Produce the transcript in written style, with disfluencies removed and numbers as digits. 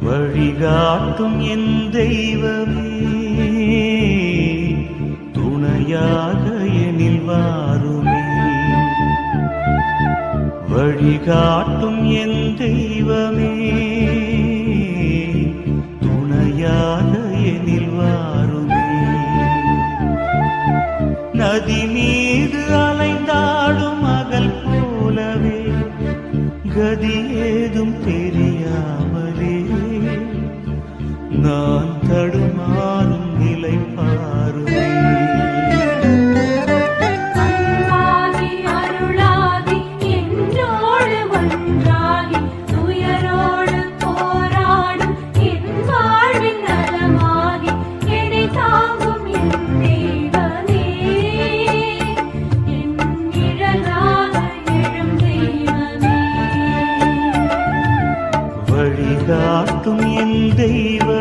வழிகாட்டும் என் தெய்வமே, துணையாக எனில் வாருமே. வழிகாட்டும் என் தெய்வமே, துணையாக எனில் வாருமே. நதி மீது அலைந்தாடும் மகள் போலவே கதி ஏதும் தெரியாமலே நான் தடுமாறும் நிலை பாருமே. வழிகாட்டும் என் தெய்வம்